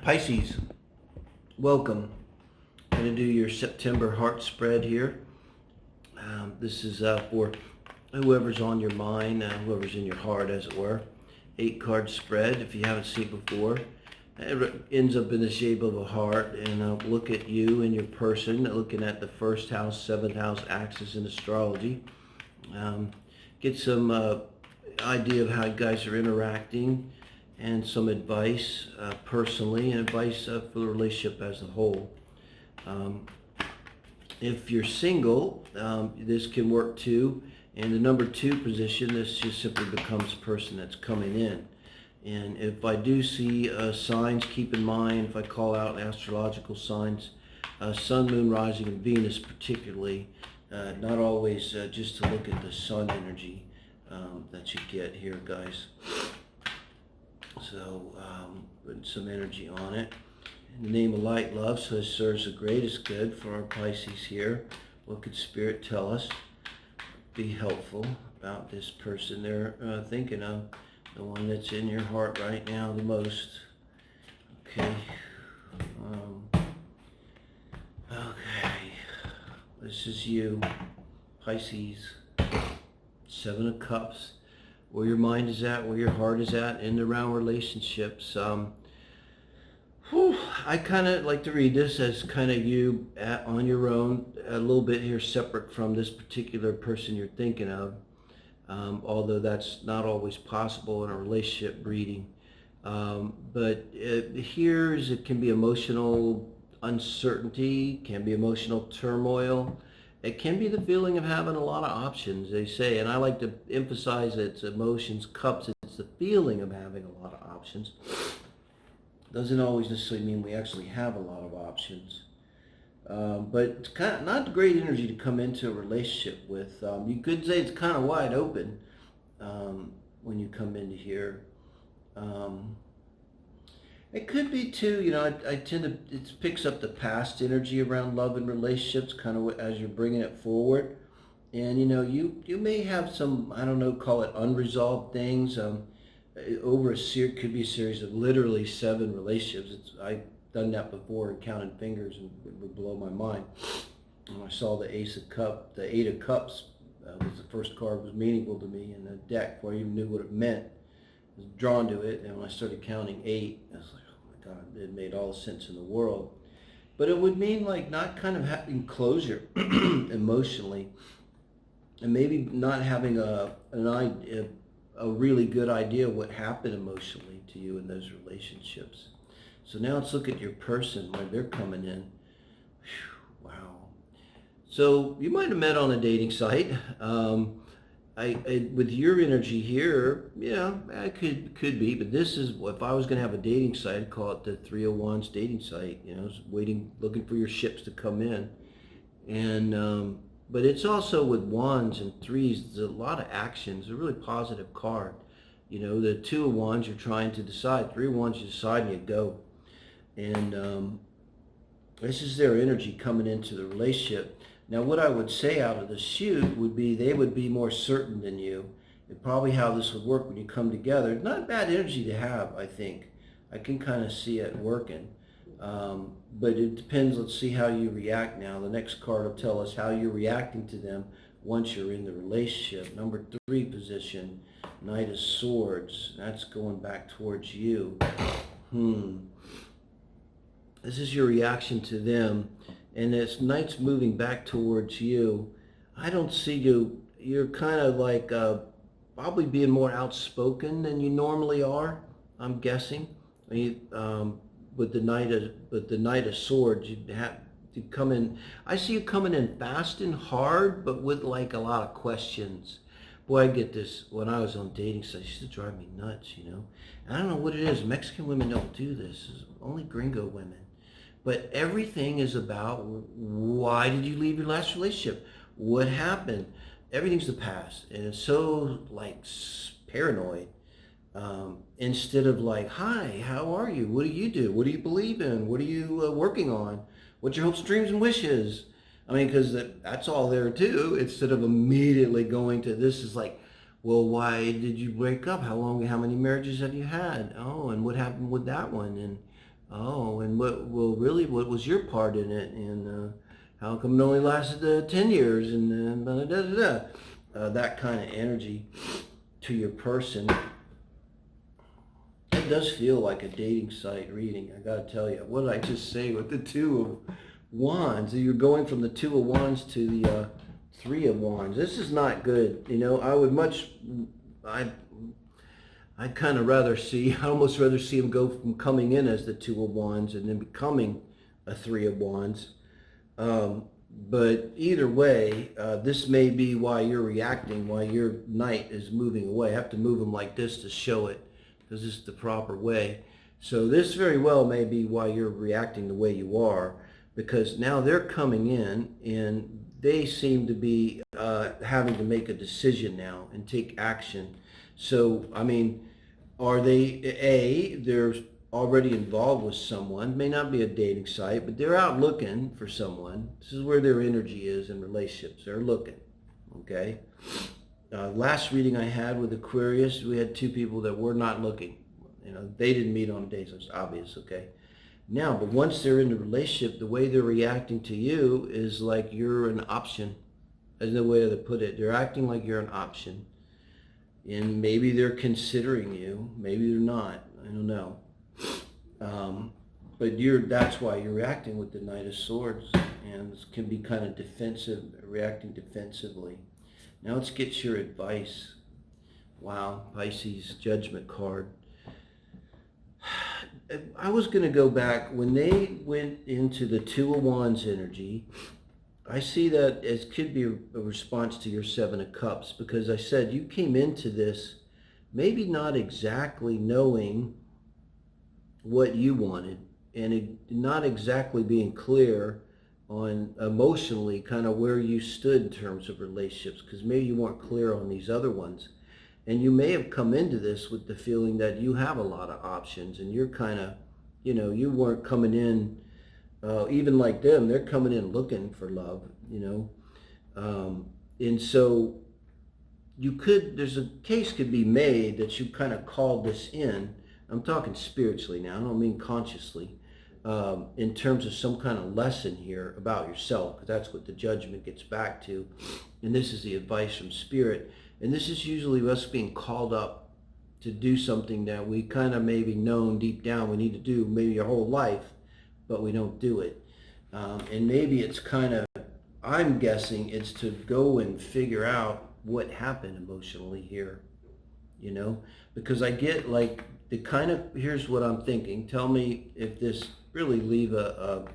Pisces, welcome. I'm going to do your September heart spread here. This is for whoever's on your mind, whoever's in your heart, as it were. 8-card spread, if you haven't seen it before. It ends up in the shape of a heart, and look at you and your person, looking at the first house, 7th house axis in astrology. Get some idea of how you guys are interacting, and some advice personally, and advice for the relationship as a whole. If you're single, this can work too. In the number 2 position, this just simply becomes person that's coming in. And if I do see signs, keep in mind, if I call out astrological signs, sun, moon, rising, and Venus particularly, not always just to look at the sun energy that you get here, guys. So, put some energy on it. In the name of light, love, so it serves the greatest good for our Pisces here. What could Spirit tell us? Be helpful about this person they're thinking of, the one that's in your heart right now the most. Okay. Okay. This is you, Pisces. 7 of Cups. Where your mind is at, where your heart is at, in and around relationships. I kind of like to read this as kind of you on your own, a little bit here separate from this particular person you're thinking of, although that's not always possible in a relationship reading. But here's, it can be emotional uncertainty, can be emotional turmoil. It can be the feeling of having a lot of options, they say, and I like to emphasize that it's emotions, cups, it's the feeling of having a lot of options. Doesn't always necessarily mean we actually have a lot of options. But it's kind of not great energy to come into a relationship with. You could say it's kind of wide open when you come into here. It could be too, you know, I tend to, it picks up the past energy around love and relationships kind of as you're bringing it forward. And, you know, you may have some, I don't know, call it unresolved things. Over a series, could be a series of literally 7 relationships. I've done that before and counted fingers, and it would blow my mind. When I saw the Ace of Cups, the 8 of Cups was the first card, was meaningful to me in the deck before I even knew what it meant. I was drawn to it, and when I started counting 8, I was like, oh my God, it made all the sense in the world. But it would mean like not kind of having closure emotionally, and maybe not having a really good idea what happened emotionally to you in those relationships. So now let's look at your person, where they're coming in. Whew, wow. So you might have met on a dating site. With your energy here, yeah, I could be, but this is, if I was going to have a dating site, I'd call it the 3 of Wands dating site. You know, waiting, looking for your ships to come in. And but it's also with wands and 3s, there's a lot of actions. It's a really positive card. You know, the 2 of Wands, you're trying to decide. 3 of Wands, you decide and you go. And this is their energy coming into the relationship. Now, what I would say out of the chute would be they would be more certain than you. And probably how this would work when you come together. Not bad energy to have, I think. I can kind of see it working. But it depends. Let's see how you react now. The next card will tell us how you're reacting to them once you're in the relationship. Number 3 position, Knight of Swords. That's going back towards you. This is your reaction to them. And as Knight's moving back towards you, I don't see you. You're kind of like probably being more outspoken than you normally are, I'm guessing. I mean, with the Knight of Swords, you'd have to come in. I see you coming in fast and hard, but with like a lot of questions. Boy, I get this when I was on dating sites. It used to drive me nuts, you know. And I don't know what it is. Mexican women don't do this. It's only gringo women. But everything is about, why did you leave your last relationship? What happened? Everything's the past. And it's so like paranoid. Instead of like, hi, how are you? What do you do? What do you believe in? What are you working on? What's your hopes, dreams, and wishes? I mean, because that's all there too. Instead of immediately going to, this is like, well, why did you break up? How many marriages have you had? Oh, and what happened with that one? And Oh, and what, well, really, what was your part in it? And how come it only lasted 10 years? And da, da, da, da. That kind of energy to your person. It does feel like a dating site reading, I gotta tell you. What did I just say with the Two of Wands? You're going from the Two of Wands to the Three of Wands. This is not good. You know, I'd kind of rather see, I almost rather see him go from coming in as the Two of Wands and then becoming a Three of Wands. But either way, this may be why you're reacting, why your knight is moving away. I have to move him like this to show it, because this is the proper way. So this very well may be why you're reacting the way you are, because now they're coming in and they seem to be having to make a decision now and take action. So, I mean, are they, they're already involved with someone, may not be a dating site, but they're out looking for someone. This is where their energy is in relationships. They're looking, okay? Last reading I had with Aquarius, we had two people that were not looking. You know, they didn't meet on dates, it's obvious, okay? Now, but once they're in the relationship, the way they're reacting to you is like you're an option. That's no way to put it. They're acting like you're an option. And maybe they're considering you, maybe they're not, I don't know. But that's why you're reacting with the Knight of Swords, and it can be kind of defensive, reacting defensively. Now let's get your advice. Wow, Pisces Judgment card. I was going to go back, when they went into the Two of Wands energy, I see that as could be a response to your Seven of Cups, because I said you came into this maybe not exactly knowing what you wanted, and not exactly being clear on emotionally kind of where you stood in terms of relationships, because maybe you weren't clear on these other ones. And you may have come into this with the feeling that you have a lot of options, and you're kind of, you know, you weren't coming in, even like them, they're coming in looking for love, you know. And so there's a case could be made that you kind of called this in. I'm talking spiritually now, I don't mean consciously, in terms of some kind of lesson here about yourself, because that's what the judgment gets back to. And this is the advice from Spirit. And this is usually us being called up to do something that we kind of maybe known deep down we need to do maybe your whole life, but we don't do it. And maybe it's kind of, I'm guessing it's to go and figure out what happened emotionally here, you know, because I get like the kind of, here's what I'm thinking. Tell me if this really leave a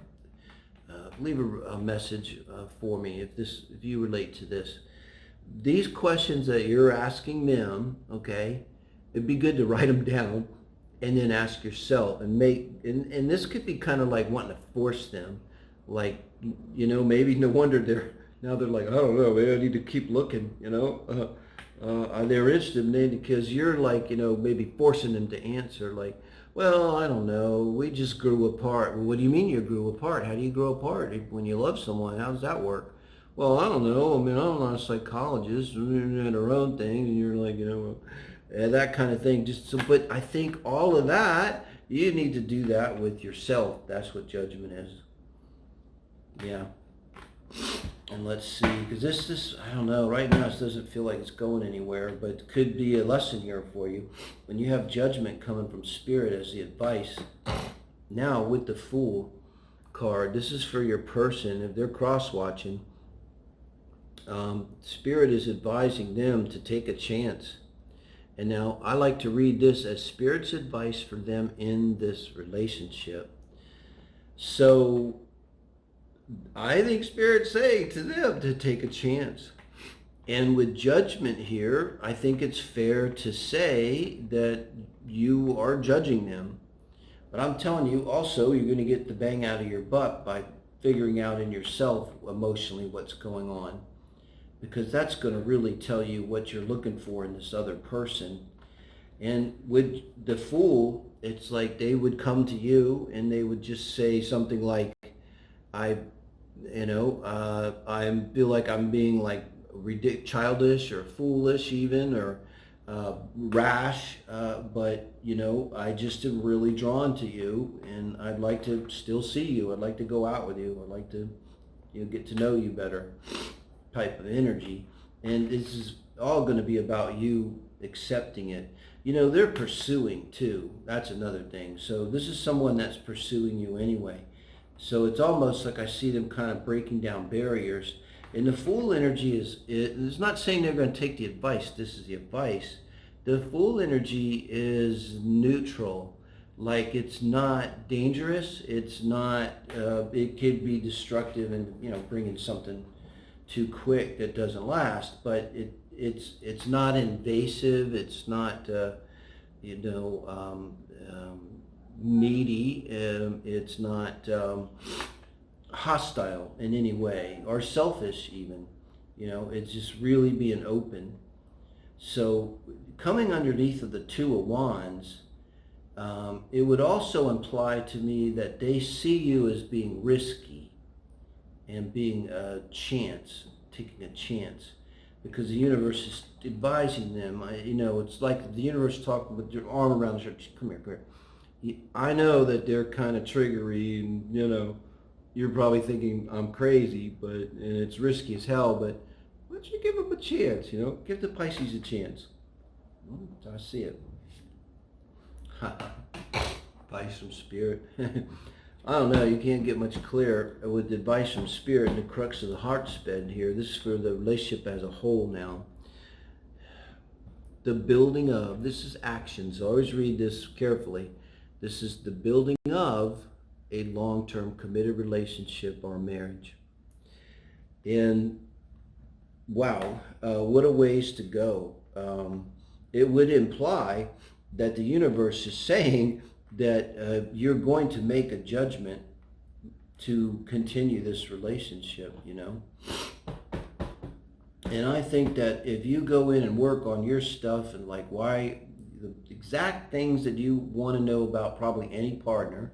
message for me if you relate to this. These questions that you're asking them, okay, it'd be good to write them down and then ask yourself and and this could be kind of like wanting to force them, like, you know, maybe no wonder they're like, I don't know, maybe I need to keep looking, you know. They're interested in, because you're like, you know, maybe forcing them to answer like, well, I don't know, we just grew apart. Well, what do you mean you grew apart? How do you grow apart when you love someone? How does that work? Well, I don't know. I mean, I'm not a psychologist. We're doing our own thing, and you're like, you know, that kind of thing. But I think all of that, you need to do that with yourself. That's what judgment is. Yeah. And let's see, because this, I don't know, right now it doesn't feel like it's going anywhere, but it could be a lesson here for you. When you have judgment coming from Spirit as the advice, now with the Fool card, this is for your person. If they're cross-watching, Spirit is advising them to take a chance. And now I like to read this as Spirit's advice for them in this relationship. So I think Spirit's saying to them to take a chance. And with judgment here, I think it's fair to say that you are judging them. But I'm telling you also, you're going to get the bang out of your butt by figuring out in yourself emotionally what's going on. Because that's going to really tell you what you're looking for in this other person. And with the Fool, it's like they would come to you and they would just say something like, I feel like I'm being like childish or foolish even, or rash, but you know, I just am really drawn to you, and I'd like to still see you. I'd like to go out with you. I'd like to, you know, get to know you better, type of energy. And this is all going to be about you accepting it. You know, they're pursuing too. That's another thing. So this is someone that's pursuing you anyway. So it's almost like I see them kind of breaking down barriers. And the Fool energy it's not saying they're going to take the advice. This is the advice. The Fool energy is neutral. Like, it's not dangerous. It's not, it could be destructive and, you know, bringing something too quick that doesn't last. But it's not invasive. It's not, you know, needy. It's not hostile in any way, or selfish even. You know, it's just really being open. So coming underneath of the Two of Wands, it would also imply to me that they see you as being risky and being a chance, taking a chance, because the universe is advising them. You know, it's like the universe talking with your arm around the shoulder. Come here, come here. I know that they're kind of triggery, and you know, you're probably thinking I'm crazy, and it's risky as hell, but why don't you give them a chance, you know? Give the Pisces a chance. I see it. Advice from Spirit. I don't know, you can't get much clearer with the advice from Spirit and the crux of the heart sped here. This is for the relationship as a whole now. The building of, this is actions. Always read this carefully. This is the building of a long-term committed relationship or marriage. And wow, what a ways to go. It would imply that the universe is saying that you're going to make a judgment to continue this relationship, you know. And I think that if you go in and work on your stuff and like why, the exact things that you want to know about probably any partner,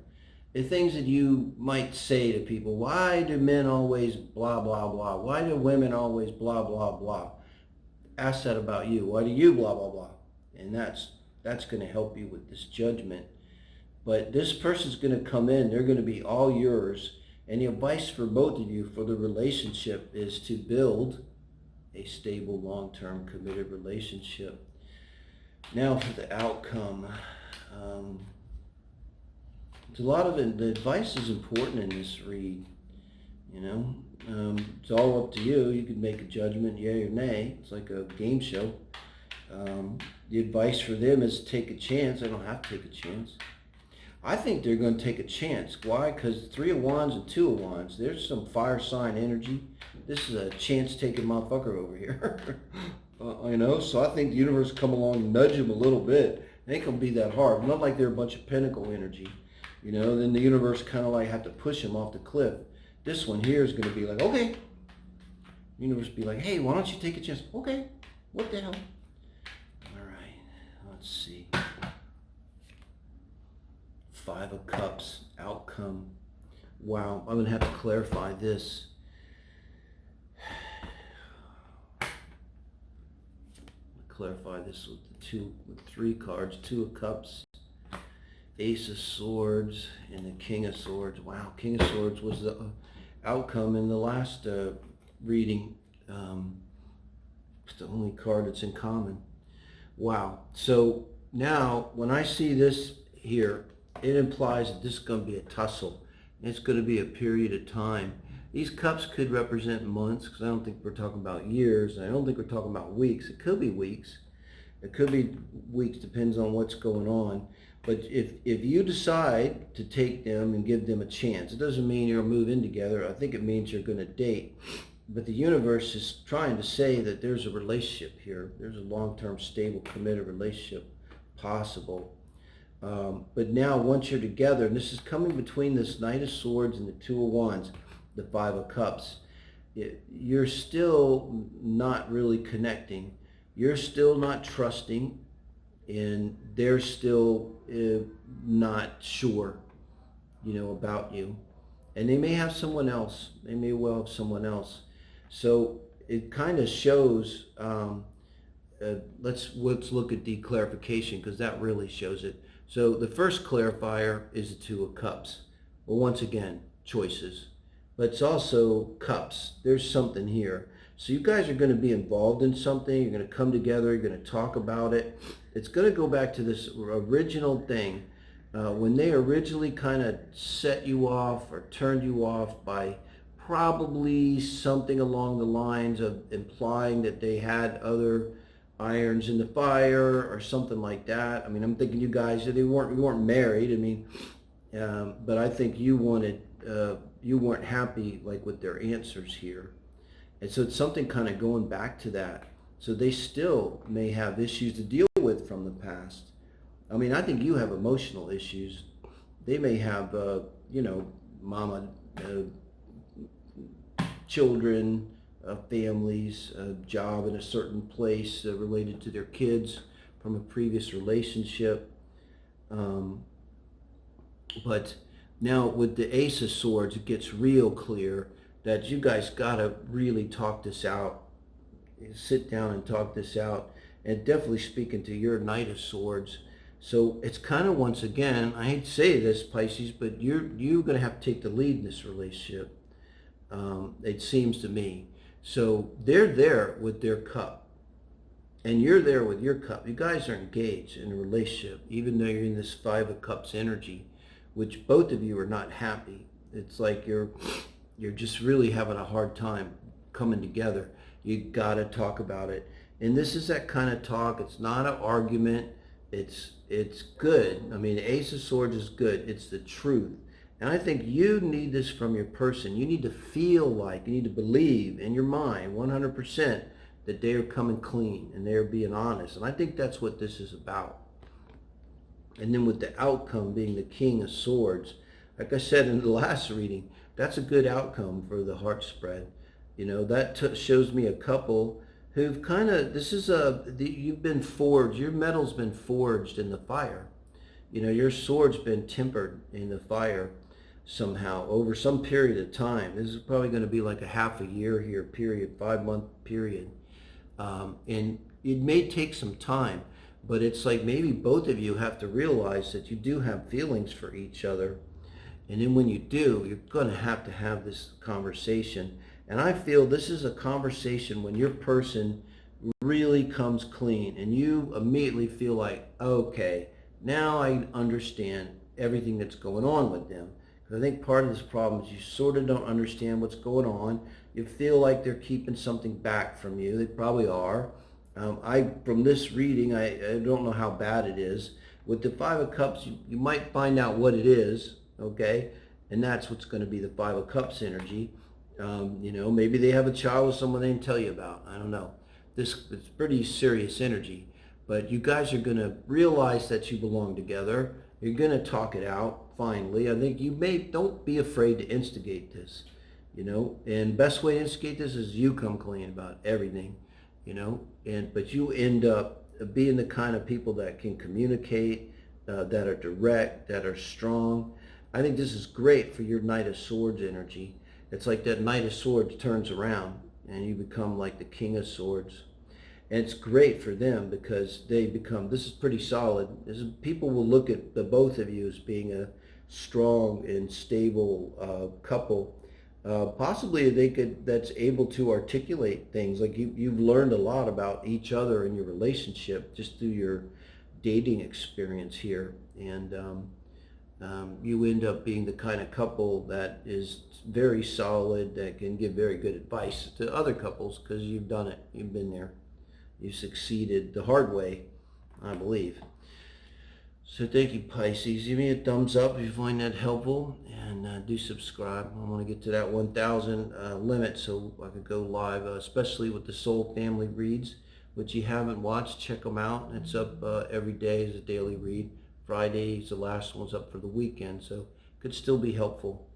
the things that you might say to people, why do men always blah, blah, blah? Why do women always blah, blah, blah? Ask that about you. Why do you blah, blah, blah? And that's going to help you with this judgment. But this person's going to come in. They're going to be all yours. And the advice for both of you for the relationship is to build a stable, long-term, committed relationship. Now for the outcome. A lot of it, the advice is important in this read, you know. It's all up to you. You can make a judgment, yay or nay. It's like a game show. The advice for them is take a chance. I don't have to take a chance. I think they're going to take a chance. Why? Because Three of Wands and Two of Wands, there's some fire sign energy. This is a chance-taking motherfucker over here. You know, so I think the universe come along and nudge them a little bit. It ain't going to be that hard. Not like they're a bunch of Pentacle energy. You know, then the universe kind of like have to push him off the cliff. This one here is going to be like, okay. The universe be like, hey, why don't you take a chance? Okay, what the hell? All right, let's see. Five of Cups, outcome. Wow, I'm going to have to clarify this. Clarify this with three cards. Two of Cups, Ace of Swords, and the King of Swords. Wow, King of Swords was the outcome in the last reading. It's the only card that's in common. Wow. So now when I see this here, it implies that this is going to be a tussle. It's going to be a period of time. These cups could represent months, because I don't think we're talking about years. And I don't think we're talking about weeks. It could be weeks. It could be weeks, depends on what's going on. But if you decide to take them and give them a chance, it doesn't mean you're going to move in together. I think it means you're going to date. But the universe is trying to say that there's a relationship here. There's a long-term, stable, committed relationship possible. But now once you're together, and this is coming between this Knight of Swords and the Two of Wands, the Five of Cups, you're still not really connecting. You're still not trusting, and they're still not sure, you know, about you. And they may have someone else. They may well have someone else. So it kind of shows let's look at the clarification, because that really shows it. So the first clarifier is the Two of Cups. Well, once again, choices. But it's also cups. There's something here. So you guys are going to be involved in something. You're going to come together. You're going to talk about it. It's going to go back to this original thing. When they originally kind of set you off or turned you off by probably something along the lines of implying that they had other irons in the fire or something like that. I mean, I'm thinking you guys, you weren't married. I mean, but I think you weren't happy like with their answers here. And so it's something kind of going back to that. So they still may have issues to deal with from the past. I mean, I think you have emotional issues. They may have, mama, children, families, a job in a certain place related to their kids from a previous relationship. But now with the Ace of Swords, it gets real clear that you guys got to really talk this out. Sit down and talk this out. And definitely speaking to your Knight of Swords. So it's kind of, once again, I hate to say this, Pisces, but you're going to have to take the lead in this relationship. It seems to me. So they're there with their cup. And you're there with your cup. You guys are engaged in a relationship, even though you're in this Five of Cups energy, which both of you are not happy. It's like you're just really having a hard time coming together. You got to talk about it. And this is that kind of talk. It's not an argument. It's good. I mean, the Ace of Swords is good. It's the truth. And I think you need this from your person. You need to feel like, you need to believe in your mind 100% that they are coming clean and they are being honest. And I think that's what this is about. And then with the outcome being the King of Swords, like I said in the last reading, that's a good outcome for the heart spread. You know, that shows me a couple who've kind of, you've been forged, your metal's been forged in the fire. You know, your sword's been tempered in the fire somehow over some period of time. This is probably going to be like a half a year here period, 5-month period. And it may take some time, but it's like maybe both of you have to realize that you do have feelings for each other. And then when you do, you're going to have this conversation. And I feel this is a conversation when your person really comes clean and you immediately feel like, okay, now I understand everything that's going on with them. Because I think part of this problem is you sort of don't understand what's going on. You feel like they're keeping something back from you. They probably are. From this reading, I don't know how bad it is. With the Five of Cups, you might find out what it is, okay? And that's what's going to be the Five of Cups energy. Maybe they have a child with someone they didn't tell you about. I don't know. It's pretty serious energy. But you guys are going to realize that you belong together. You're going to talk it out, finally. I think don't be afraid to instigate this, And best way to instigate this is you come clean about everything, But you end up being the kind of people that can communicate, that are direct, that are strong. I think this is great for your Knight of Swords energy. It's like that Knight of Swords turns around and you become like the King of Swords. And it's great for them because this is pretty solid. People will look at the both of you as being a strong and stable couple. Possibly that's able to articulate things. Like you've learned a lot about each other and your relationship just through your dating experience here. And you end up being the kind of couple that is very solid, that can give very good advice to other couples because you've done it. You've been there. You succeeded the hard way, I believe. So thank you, Pisces. Give me a thumbs up if you find that helpful, and do subscribe. I want to get to that 1,000 limit so I can go live, especially with the Soul Family Reads, which you haven't watched. Check them out. It's up every day as a daily read. Friday's the last one's up for the weekend, so could still be helpful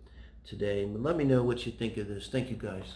today. But let me know what you think of this. Thank you, guys.